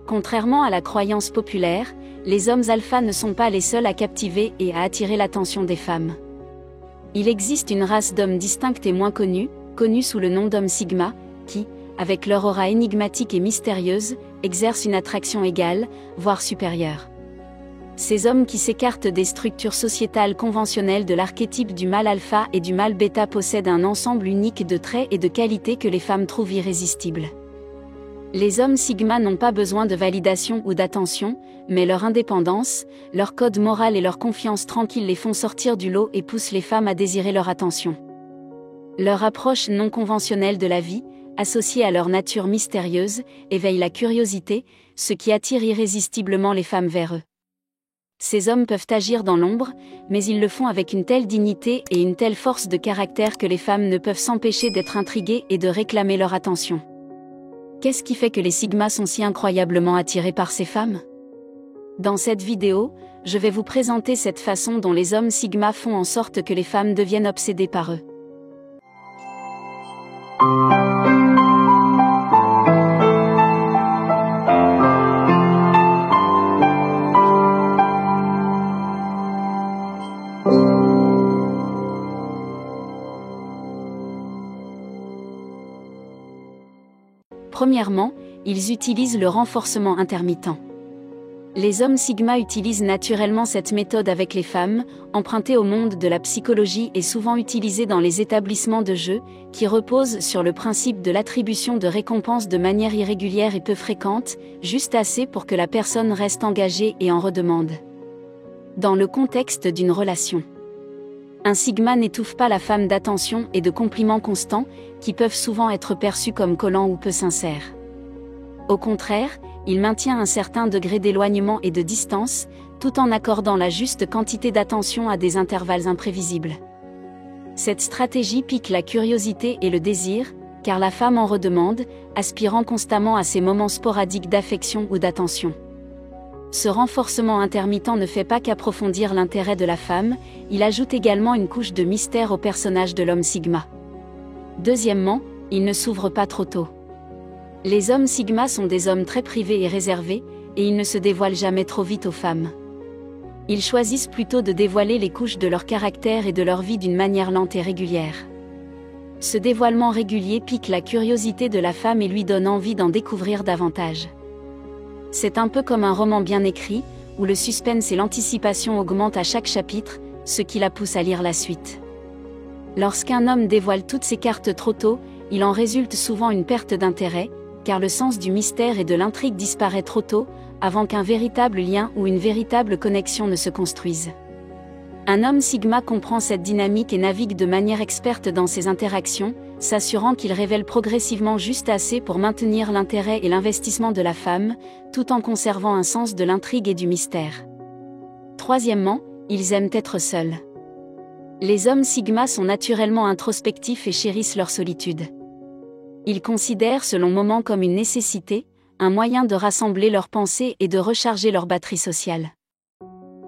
Contrairement à la croyance populaire, les hommes alpha ne sont pas les seuls à captiver et à attirer l'attention des femmes. Il existe une race d'hommes distincte et moins connue sous le nom d'hommes sigma, qui, avec leur aura énigmatique et mystérieuse, exercent une attraction égale, voire supérieure. Ces hommes qui s'écartent des structures sociétales conventionnelles de l'archétype du mâle alpha et du mâle bêta possèdent un ensemble unique de traits et de qualités que les femmes trouvent irrésistibles. Les hommes sigma n'ont pas besoin de validation ou d'attention, mais leur indépendance, leur code moral et leur confiance tranquille les font sortir du lot et poussent les femmes à désirer leur attention. Leur approche non conventionnelle de la vie, associée à leur nature mystérieuse, éveille la curiosité, ce qui attire irrésistiblement les femmes vers eux. Ces hommes peuvent agir dans l'ombre, mais ils le font avec une telle dignité et une telle force de caractère que les femmes ne peuvent s'empêcher d'être intriguées et de réclamer leur attention. Qu'est-ce qui fait que les sigmas sont si incroyablement attirés par ces femmes ? Dans cette vidéo, je vais vous présenter cette façon dont les hommes sigma font en sorte que les femmes deviennent obsédées par eux. Premièrement, ils utilisent le renforcement intermittent. Les hommes sigma utilisent naturellement cette méthode avec les femmes, empruntée au monde de la psychologie et souvent utilisée dans les établissements de jeu, qui reposent sur le principe de l'attribution de récompenses de manière irrégulière et peu fréquente, juste assez pour que la personne reste engagée et en redemande. Dans le contexte d'une relation, un sigma n'étouffe pas la femme d'attention et de compliments constants, qui peuvent souvent être perçus comme collants ou peu sincères. Au contraire, il maintient un certain degré d'éloignement et de distance, tout en accordant la juste quantité d'attention à des intervalles imprévisibles. Cette stratégie pique la curiosité et le désir, car la femme en redemande, aspirant constamment à ces moments sporadiques d'affection ou d'attention. Ce renforcement intermittent ne fait pas qu'approfondir l'intérêt de la femme, il ajoute également une couche de mystère au personnage de l'homme sigma. Deuxièmement, il ne s'ouvre pas trop tôt. Les hommes sigma sont des hommes très privés et réservés, et ils ne se dévoilent jamais trop vite aux femmes. Ils choisissent plutôt de dévoiler les couches de leur caractère et de leur vie d'une manière lente et régulière. Ce dévoilement régulier pique la curiosité de la femme et lui donne envie d'en découvrir davantage. C'est un peu comme un roman bien écrit, où le suspense et l'anticipation augmentent à chaque chapitre, ce qui la pousse à lire la suite. Lorsqu'un homme dévoile toutes ses cartes trop tôt, il en résulte souvent une perte d'intérêt, car le sens du mystère et de l'intrigue disparaît trop tôt, avant qu'un véritable lien ou une véritable connexion ne se construise. Un homme sigma comprend cette dynamique et navigue de manière experte dans ses interactions, s'assurant qu'il révèle progressivement juste assez pour maintenir l'intérêt et l'investissement de la femme, tout en conservant un sens de l'intrigue et du mystère. Troisièmement, ils aiment être seuls. Les hommes sigma sont naturellement introspectifs et chérissent leur solitude. Ils considèrent ce long moment comme une nécessité, un moyen de rassembler leurs pensées et de recharger leur batterie sociale.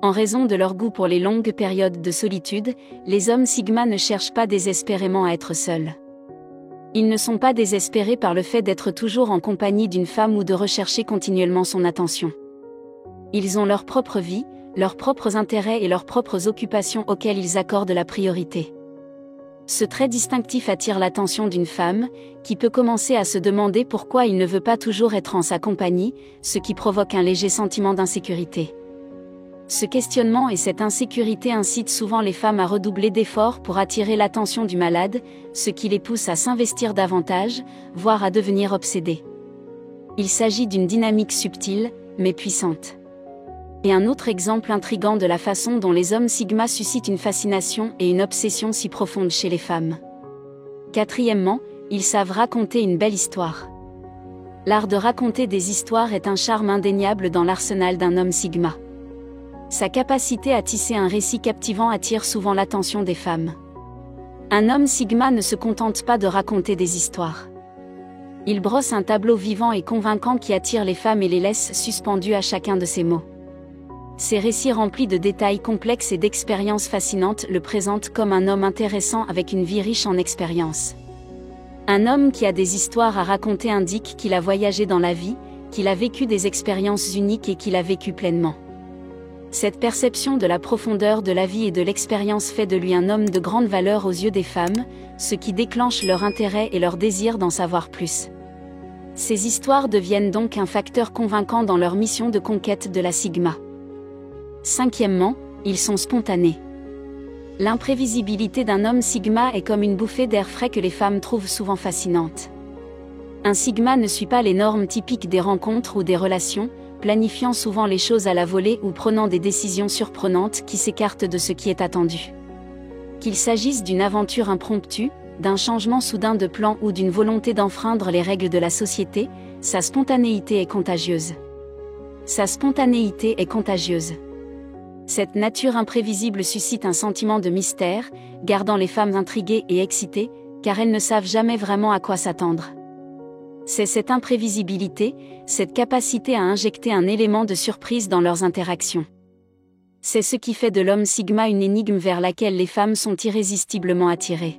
En raison de leur goût pour les longues périodes de solitude, les hommes sigma ne cherchent pas désespérément à être seuls. Ils ne sont pas désespérés par le fait d'être toujours en compagnie d'une femme ou de rechercher continuellement son attention. Ils ont leur propre vie, leurs propres intérêts et leurs propres occupations auxquelles ils accordent la priorité. Ce trait distinctif attire l'attention d'une femme, qui peut commencer à se demander pourquoi il ne veut pas toujours être en sa compagnie, ce qui provoque un léger sentiment d'insécurité. Ce questionnement et cette insécurité incitent souvent les femmes à redoubler d'efforts pour attirer l'attention du malade, ce qui les pousse à s'investir davantage, voire à devenir obsédées. Il s'agit d'une dynamique subtile, mais puissante. Et un autre exemple intrigant de la façon dont les hommes sigma suscitent une fascination et une obsession si profonde chez les femmes. Quatrièmement, ils savent raconter une belle histoire. L'art de raconter des histoires est un charme indéniable dans l'arsenal d'un homme sigma. Sa capacité à tisser un récit captivant attire souvent l'attention des femmes. Un homme sigma ne se contente pas de raconter des histoires. Il brosse un tableau vivant et convaincant qui attire les femmes et les laisse suspendues à chacun de ses mots. Ces récits remplis de détails complexes et d'expériences fascinantes le présentent comme un homme intéressant avec une vie riche en expériences. Un homme qui a des histoires à raconter indique qu'il a voyagé dans la vie, qu'il a vécu des expériences uniques et qu'il a vécu pleinement. Cette perception de la profondeur de la vie et de l'expérience fait de lui un homme de grande valeur aux yeux des femmes, ce qui déclenche leur intérêt et leur désir d'en savoir plus. Ces histoires deviennent donc un facteur convaincant dans leur mission de conquête de la Sigma. Cinquièmement, ils sont spontanés. L'imprévisibilité d'un homme Sigma est comme une bouffée d'air frais que les femmes trouvent souvent fascinante. Un Sigma ne suit pas les normes typiques des rencontres ou des relations, planifiant souvent les choses à la volée ou prenant des décisions surprenantes qui s'écartent de ce qui est attendu. Qu'il s'agisse d'une aventure impromptue, d'un changement soudain de plan ou d'une volonté d'enfreindre les règles de la société, sa spontanéité est contagieuse. Sa spontanéité est contagieuse. Cette nature imprévisible suscite un sentiment de mystère, gardant les femmes intriguées et excitées, car elles ne savent jamais vraiment à quoi s'attendre. C'est cette imprévisibilité, cette capacité à injecter un élément de surprise dans leurs interactions. C'est ce qui fait de l'homme Sigma une énigme vers laquelle les femmes sont irrésistiblement attirées.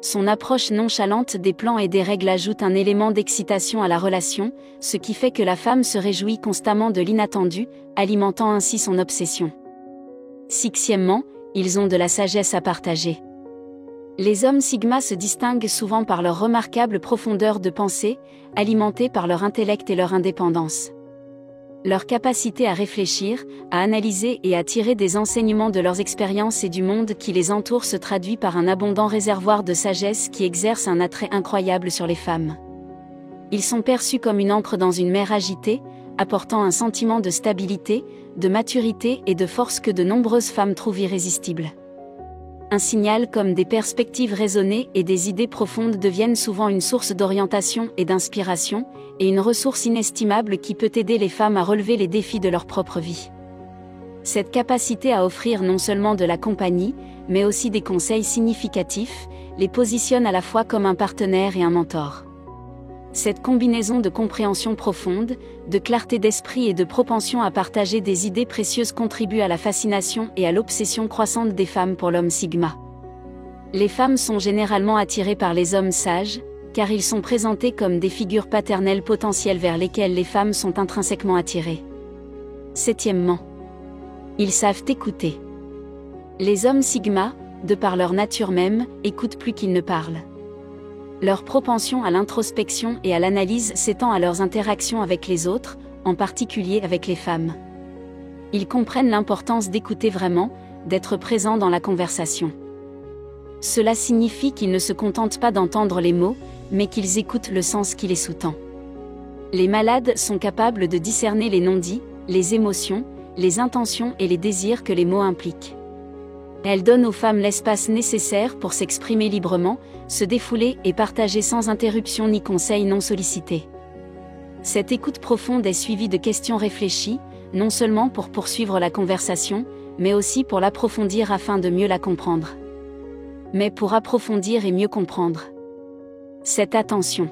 Son approche nonchalante des plans et des règles ajoute un élément d'excitation à la relation, ce qui fait que la femme se réjouit constamment de l'inattendu, alimentant ainsi son obsession. Sixièmement, ils ont de la sagesse à partager. Les hommes Sigma se distinguent souvent par leur remarquable profondeur de pensée, alimentée par leur intellect et leur indépendance. Leur capacité à réfléchir, à analyser et à tirer des enseignements de leurs expériences et du monde qui les entoure se traduit par un abondant réservoir de sagesse qui exerce un attrait incroyable sur les femmes. Ils sont perçus comme une ancre dans une mer agitée, apportant un sentiment de stabilité, de maturité et de force que de nombreuses femmes trouvent irrésistible. Un signal comme des perspectives raisonnées et des idées profondes deviennent souvent une source d'orientation et d'inspiration, et une ressource inestimable qui peut aider les femmes à relever les défis de leur propre vie. Cette capacité à offrir non seulement de la compagnie, mais aussi des conseils significatifs, les positionne à la fois comme un partenaire et un mentor. Cette combinaison de compréhension profonde, de clarté d'esprit et de propension à partager des idées précieuses contribue à la fascination et à l'obsession croissante des femmes pour l'homme Sigma. Les femmes sont généralement attirées par les hommes sages, car ils sont présentés comme des figures paternelles potentielles vers lesquelles les femmes sont intrinsèquement attirées. Septièmement, ils savent écouter. Les hommes Sigma, de par leur nature même, écoutent plus qu'ils ne parlent. Leur propension à l'introspection et à l'analyse s'étend à leurs interactions avec les autres, en particulier avec les femmes. Ils comprennent l'importance d'écouter vraiment, d'être présents dans la conversation. Cela signifie qu'ils ne se contentent pas d'entendre les mots, mais qu'ils écoutent le sens qui les sous-tend. Les malades sont capables de discerner les non-dits, les émotions, les intentions et les désirs que les mots impliquent. Elles donnent aux femmes l'espace nécessaire pour s'exprimer librement, se défouler et partager sans interruption ni conseils non sollicités. Cette écoute profonde est suivie de questions réfléchies, non seulement pour poursuivre la conversation, mais aussi pour l'approfondir afin de mieux la comprendre. Mais pour approfondir et mieux comprendre. Cette attention,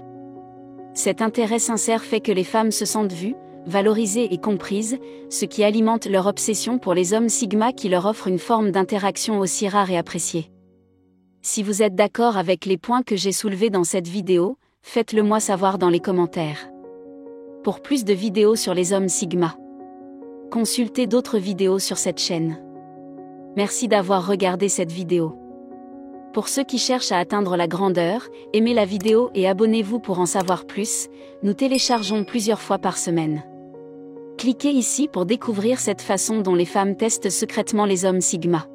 cet intérêt sincère fait que les femmes se sentent vues, valorisées et comprises, ce qui alimente leur obsession pour les hommes Sigma qui leur offrent une forme d'interaction aussi rare et appréciée. Si vous êtes d'accord avec les points que j'ai soulevés dans cette vidéo, faites-le moi savoir dans les commentaires. Pour plus de vidéos sur les hommes Sigma, consultez d'autres vidéos sur cette chaîne. Merci d'avoir regardé cette vidéo. Pour ceux qui cherchent à atteindre la grandeur, aimez la vidéo et abonnez-vous pour en savoir plus, nous téléchargeons plusieurs fois par semaine. Cliquez ici pour découvrir cette façon dont les femmes testent secrètement les hommes Sigma.